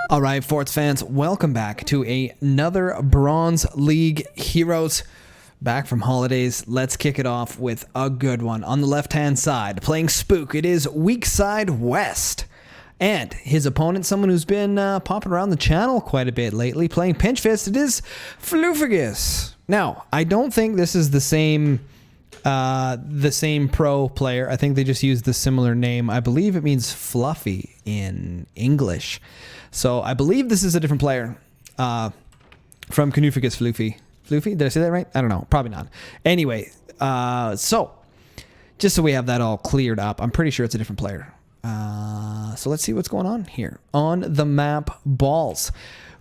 All right, Forts fans, welcome back to another Bronze League Heroes. Back from holidays, let's kick it off with a good one. On the left-hand side, playing Spook, it is Weakside West. And his opponent, someone who's been popping around the channel quite a bit lately, playing Pinch Fist, it is Fluffiges. Now, I don't think this is the same pro player. I think they just used the similar name. I believe it means fluffy in English. So I believe this is a different player from Fluffiges Floofy. Floofy? Did I say that right? I don't know. Probably not. Anyway, so just so we have that all cleared up, I'm pretty sure it's a different player. So let's see what's going on here. On the map, balls.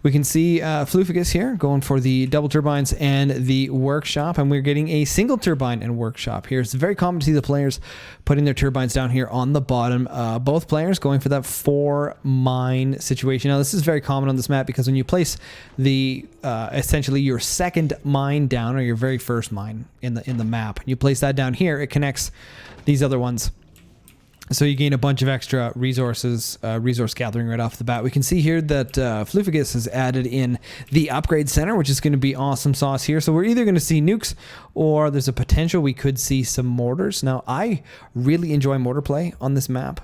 We can see Fluffiges here going for the double turbines and the workshop, and we're getting a single turbine and workshop here. It's very common to see the players putting their turbines down here on the bottom. Both players going for that 4 mine situation. Now, this is very common on this map because when you place the essentially your second mine down, or your very first mine in the map, you place that down here, it connects these other ones. So you gain a bunch of extra resources, resource gathering right off the bat. We can see here that Fluffiges has added in the upgrade center, which is going to be awesome sauce here. So we're either going to see nukes, or there's a potential we could see some mortars. Now, I really enjoy mortar play on this map.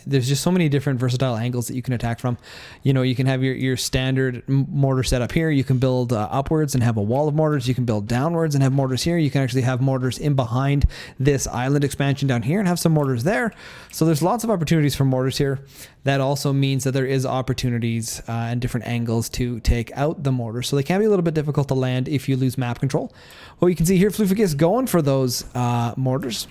There's just so many different versatile angles that you can attack from. You know, you can have your standard mortar setup here. You can build upwards and have a wall of mortars. You can build downwards and have mortars here. You can actually have mortars in behind this island expansion down here and have some mortars there. So there's lots of opportunities for mortars here. That also means that there is opportunities and different angles to take out the mortars. So they can be a little bit difficult to land if you lose map control. Well, you can see here Fluffiges going for those mortars.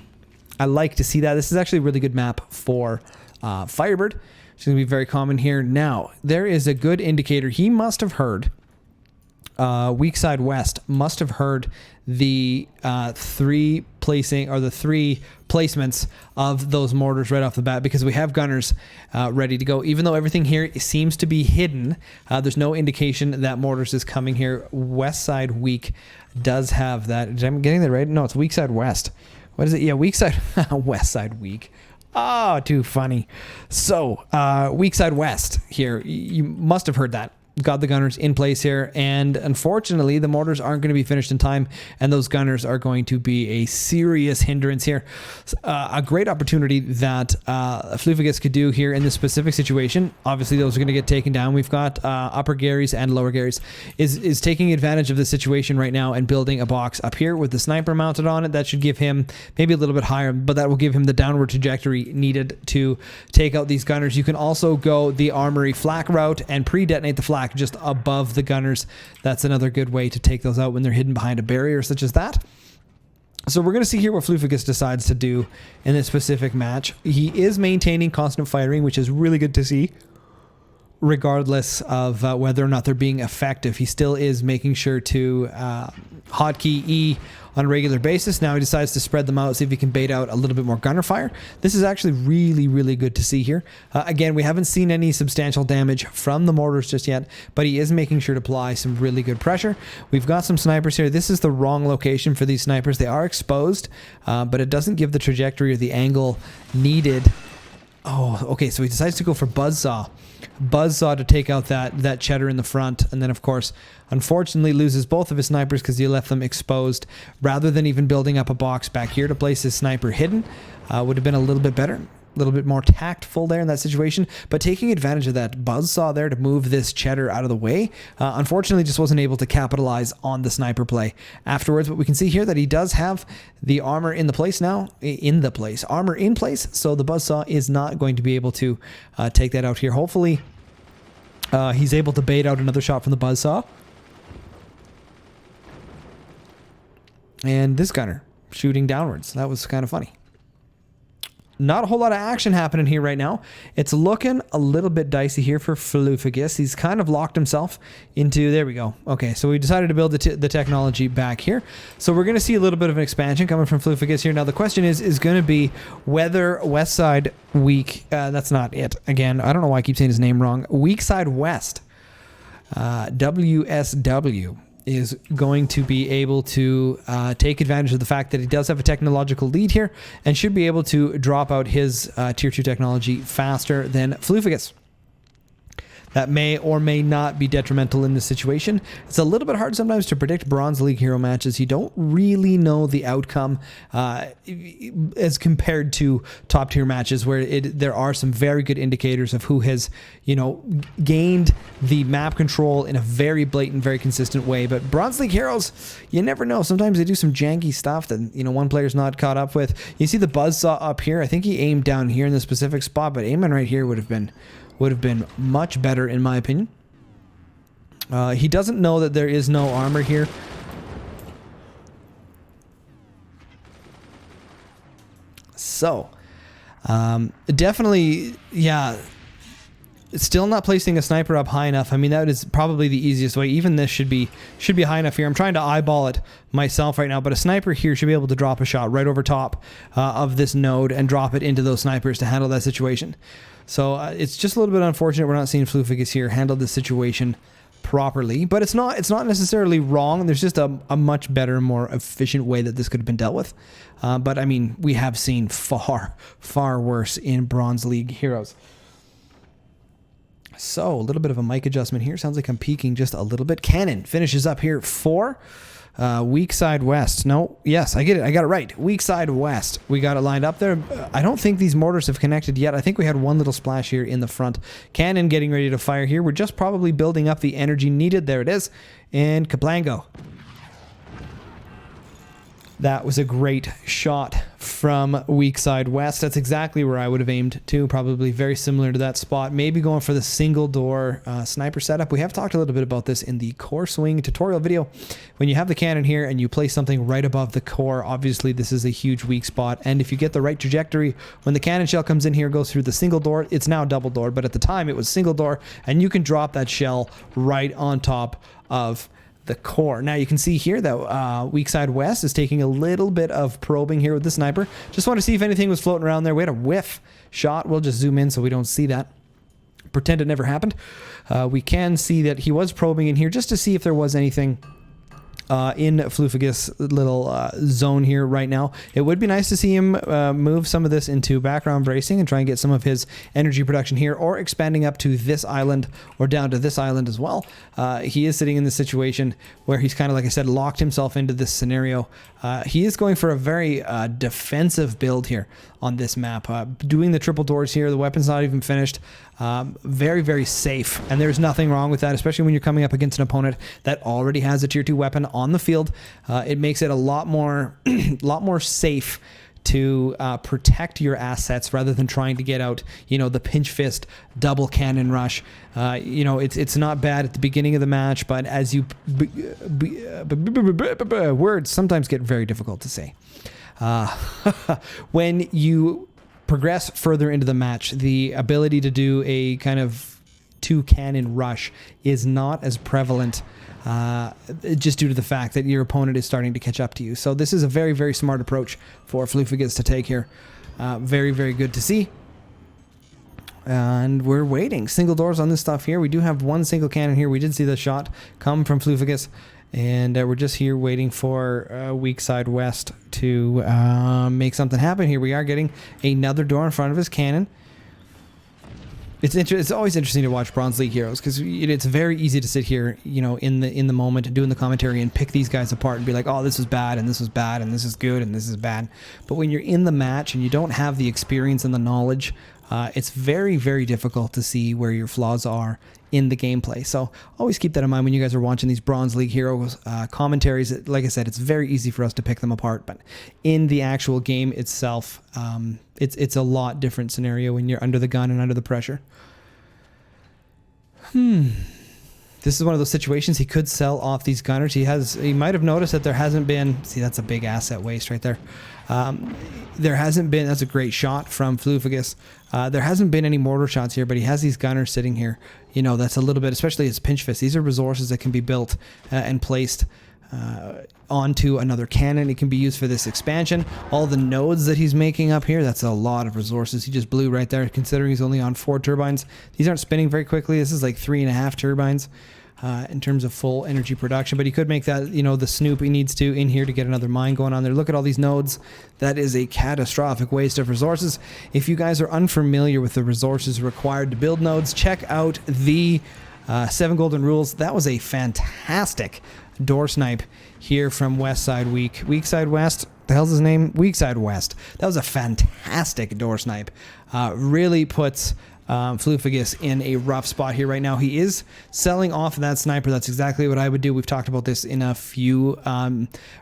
I like to see that. This is actually a really good map for Firebird. It's going to be very common here. Now, there is a good indicator. He must have heard, Weakside West must have heard the 3 placements of those mortars right off the bat, because we have gunners ready to go. Even though everything here seems to be hidden, there's no indication that mortars is coming here. Westside Weak does have that. Am I getting that right? No, it's Weakside West. What is it? Yeah, Weakside, Westside Weak. Oh, too funny. So, Weakside West here. You must have heard that. Got the gunners in place here, and unfortunately the mortars aren't going to be finished in time, and those gunners are going to be a serious hindrance here. A great opportunity that Fluffiges could do here in this specific situation. Obviously those are going to get taken down. We've got upper Garys and lower Garys is taking advantage of the situation right now and building a box up here with the sniper mounted on it. That should give him maybe a little bit higher, but that will give him the downward trajectory needed to take out these gunners. You can also go the armory flak route and pre-detonate the flak just above the gunners. That's another good way to take those out when they're hidden behind a barrier such as that. So we're going to see here what Fluffiges decides to do in this specific match. He is maintaining constant firing, which is really good to see. Regardless of whether or not they're being effective, he still is making sure to hotkey E on a regular basis. Now he decides to spread them out, see if he can bait out a little bit more gunner fire. This is actually really, really good to see here. Again, we haven't seen any substantial damage from the mortars just yet, but he is making sure to apply some really good pressure. We've got some snipers here. This is the wrong location for these snipers. They are exposed, but it doesn't give the trajectory or the angle needed. Oh, okay, so he decides to go for Buzzsaw. Buzzsaw to take out that cheddar in the front, and then of course unfortunately loses both of his snipers because he left them exposed. Rather than even building up a box back here to place his sniper hidden, would have been a little bit better, a little bit more tactful there in that situation. But taking advantage of that Buzzsaw there to move this cheddar out of the way, unfortunately just wasn't able to capitalize on the sniper play afterwards. But we can see here that he does have the armor in the place now, armor in place, so the Buzzsaw is not going to be able to take that out here. Hopefully he's able to bait out another shot from the Buzzsaw. And this gunner shooting downwards. That was kind of funny. Not a whole lot of action happening here right now. It's looking a little bit dicey here for Fluffiges. He's kind of locked himself into... There we go. Okay, so we decided to build the technology back here. So we're going to see a little bit of an expansion coming from Fluffiges here. Now the question is going to be whether Westside Weak... that's not it. Again, I don't know why I keep saying his name wrong. Weakside West. WSW. Is going to be able to take advantage of the fact that he does have a technological lead here and should be able to drop out his tier 2 technology faster than Fluffiges. that may or may not be detrimental in this situation. It's a little bit hard sometimes to predict Bronze League hero matches. You don't really know the outcome as compared to top tier matches where there are some very good indicators of who has, you know, gained the map control in a very blatant, very consistent way. But Bronze League heroes, you never know. Sometimes they do some janky stuff that, you know, one player's not caught up with. You see the buzzsaw up here. I think he aimed down here in the specific spot, but aiming right here would have been much better in my opinion. He doesn't know that there is no armor here. So, definitely, yeah, still not placing a sniper up high enough. I mean, that is probably the easiest way. Even this should be high enough here. I'm trying to eyeball it myself right now, but a sniper here should be able to drop a shot right over top of this node and drop it into those snipers to handle that situation. So it's just a little bit unfortunate we're not seeing Fluffiges here handle this situation properly, but it's not necessarily wrong. There's just a much better, more efficient way that this could have been dealt with. But I mean, we have seen far worse in Bronze League heroes. So a little bit of a mic adjustment here. Sounds like I'm peaking just a little bit. Cannon finishes up here for Weakside West. No, yes, I get it. I got it right. Weakside West. We got it lined up there. I don't think these mortars have connected yet. I think we had one little splash here in the front. Cannon getting ready to fire here. We're just probably building up the energy needed. There it is. And kablango. That was a great shot from Weakside West. That's exactly where I would have aimed to. Probably very similar to that spot. Maybe going for the single door sniper setup. We have talked a little bit about this in the core swing tutorial video. When you have the cannon here and you place something right above the core, obviously this is a huge weak spot. And if you get the right trajectory, when the cannon shell comes in here, goes through the single door, it's now double door. But at the time it was single door, and you can drop that shell right on top of the core. Now you can see here that Weakside West is taking a little bit of probing here with the sniper. Just want to see if anything was floating around there. We had a whiff shot. We'll just zoom in so we don't see that. Pretend it never happened. We can see that he was probing in here just to see if there was anything in Fluffiges' little zone here right now. It would be nice to see him move some of this into background bracing and try and get some of his energy production here, or expanding up to this island or down to this island as well. He is sitting in this situation where he's kind of, like I said, locked himself into this scenario. He is going for a very defensive build here on this map. Doing the triple doors here, the weapon's not even finished. Very safe, and there's nothing wrong with that, especially when you're coming up against an opponent that already has a tier 2 weapon on the field. It makes it a lot more safe to protect your assets rather than trying to get out, you know, the pinch fist double cannon rush. You know, it's not bad at the beginning of the match, but as you words sometimes get very difficult to say. When you progress further into the match, the ability to do a kind of 2 cannon rush is not as prevalent, just due to the fact that your opponent is starting to catch up to you. So this is a very smart approach for Fluffiges to take here. Very good to see. And we're waiting. Single doors on this stuff here. We do have one single cannon here. We did see the shot come from Fluffiges. And we're just here waiting for Weakside West to make something happen here. We are getting another door in front of his cannon. It's always interesting to watch Bronze League heroes, because it's very easy to sit here, you know, in the moment, doing the commentary and pick these guys apart and be like, oh, this is bad and this is bad and this is good and this is bad. But when you're in the match and you don't have the experience and the knowledge, it's very difficult to see where your flaws are in the gameplay. So always keep that in mind when you guys are watching these Bronze League heroes commentaries. Like I said, it's very easy for us to pick them apart, but in the actual game itself, it's a lot different scenario when you're under the gun and under the pressure. This is one of those situations he could sell off these gunners. He might have noticed that there hasn't been, see, that's a big asset waste right there. There hasn't been, that's a great shot from Fluffiges. There hasn't been any mortar shots here, but he has these gunners sitting here. You know, that's a little bit, especially his pinch fist. These are resources that can be built and placed onto another cannon. It can be used for this expansion. All the nodes that he's making up here, that's a lot of resources. He just blew right there, considering he's only on 4 turbines. These aren't spinning very quickly. This is like 3.5 turbines. in terms of full energy production, but he could make that, you know, the snoop he needs to in here to get another mine going on there. Look at all these nodes. That is a catastrophic waste of resources. If you guys are unfamiliar with the resources required to build nodes, check out the 7 golden rules. That was a fantastic door snipe here from Weakside West. The hell's his name? Weakside West. That was a fantastic door snipe. Really puts Fluffiges in a rough spot here right now. He is selling off that sniper. That's exactly what I would do. We've talked about this in a few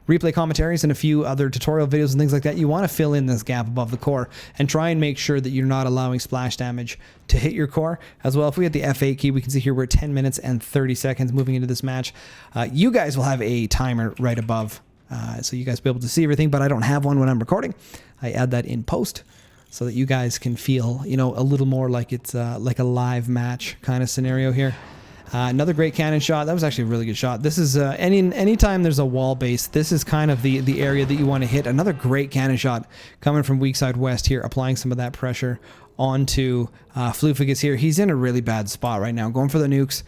replay commentaries and a few other tutorial videos and things like that. You want to fill in this gap above the core and try and make sure that you're not allowing splash damage to hit your core as well. If we get the F8 key, we can see here we're at 10 minutes and 30 seconds moving into this match. You guys will have a timer right above, so you guys will be able to see everything, but I don't have one when I'm recording. I add that in post, so that you guys can feel, you know, a little more like it's like a live match kind of scenario here. Another great cannon shot. That was actually a really good shot. This is anytime there's a wall base, this is kind of the area that you want to hit. Another great cannon shot coming from Weakside West here, applying some of that pressure onto Fluffiges here. He's in a really bad spot right now, going for the nukes.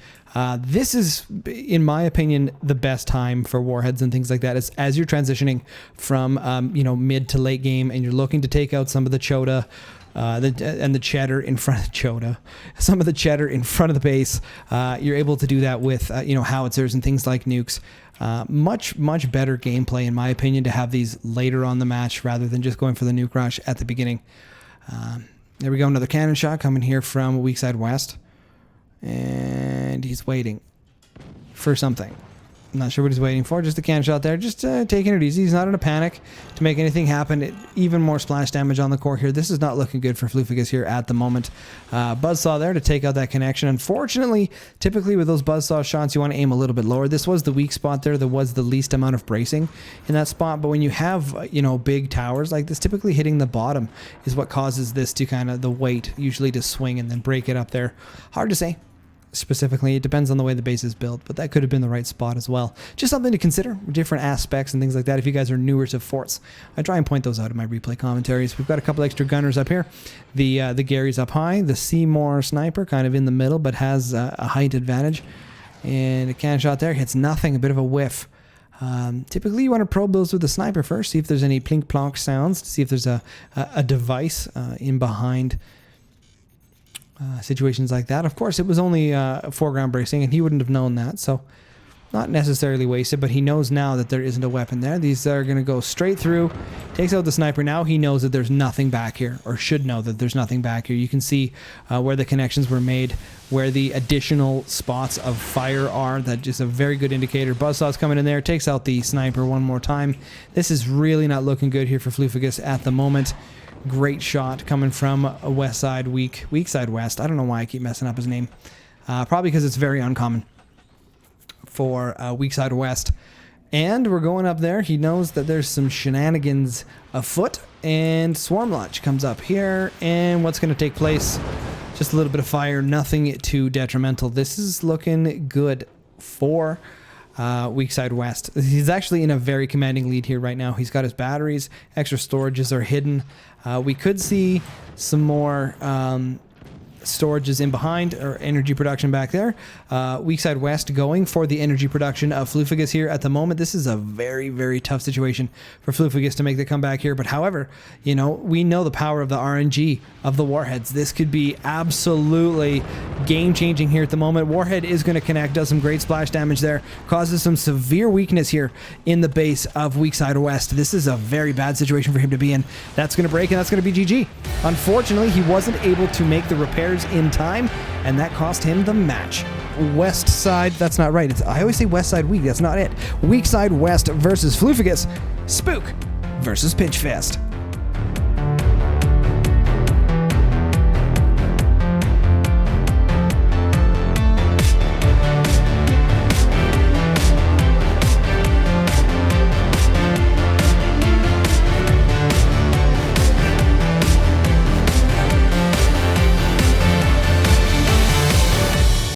This is, in my opinion, the best time for warheads and things like that. As you're transitioning from you know, mid to late game, and you're looking to take out some of the Chota and the cheddar in front of Chota, some of the cheddar in front of the base. You're able to do that with you know, howitzers and things like nukes. Much better gameplay, in my opinion, to have these later on the match rather than just going for the nuke rush at the beginning. There we go, another cannon shot coming here from Weakside West. And he's waiting for something. I'm not sure what he's waiting for. Just a cannon shot there. Just taking it easy. He's not in a panic to make anything happen. Even more splash damage on the core here. This is not looking good for Fluffiges here at the moment. Buzzsaw there to take out that connection. Unfortunately, typically with those buzzsaw shots, you want to aim a little bit lower. This was the weak spot there. There was the least amount of bracing in that spot. But when you have, you know, big towers like this, typically hitting the bottom is what causes this to kind of, the weight usually to swing and then break it up there. Hard to say. Specifically, it depends on the way the base is built, but that could have been the right spot as well. Just something to consider, different aspects and things like that. If you guys are newer to forts, I try and point those out in my replay commentaries. We've got a couple extra gunners up here. The Gary's up high, the Seymour sniper kind of in the middle, but has a height advantage. And a cannon shot there hits nothing, a bit of a whiff. Typically, you want to probe those with the sniper first, see if there's any plink plonk sounds, to see if there's a device in behind. Situations like that. Of course, it was only foreground bracing, and he wouldn't have known that, so not necessarily wasted, but he knows now that there isn't a weapon there. These are going to go straight through. Takes out the sniper. Now he knows that there's nothing back here, or should know that there's nothing back here. You can see where the connections were made, where the additional spots of fire are. That is a very good indicator. Buzzsaw's coming in there, takes out the sniper one more time. This is really not looking good here for Fluffiges at the moment. Great shot coming from Weakside West. I don't know why I keep messing up his name. Probably because it's very uncommon for Weakside West. And we're going up there. He knows that there's some shenanigans afoot. And Swarm Launch comes up here. And what's going to take place? Just a little bit of fire. Nothing too detrimental. This is looking good for Weakside West. He's actually in a very commanding lead here right now. He's got his batteries. Extra storages are hidden. We could see some more storages in behind, or energy production back there. Weakside West going for the energy production of Fluffiges here at the moment. This is a very, very tough situation for Fluffiges to make the comeback here. But however, you know, we know the power of the RNG of the warheads. This could be absolutely game-changing here at the moment. Warhead is going to connect, does some great splash damage there, causes some severe weakness here in the base of Weakside West. This is a very bad situation for him to be in. That's going to break, and that's going to be GG. Unfortunately, he wasn't able to make the repairs in time, and that cost him the match. West side, that's not right. I always say West side weak, that's not it. Weakside West versus Fluffiges. Spook versus Pinchfest.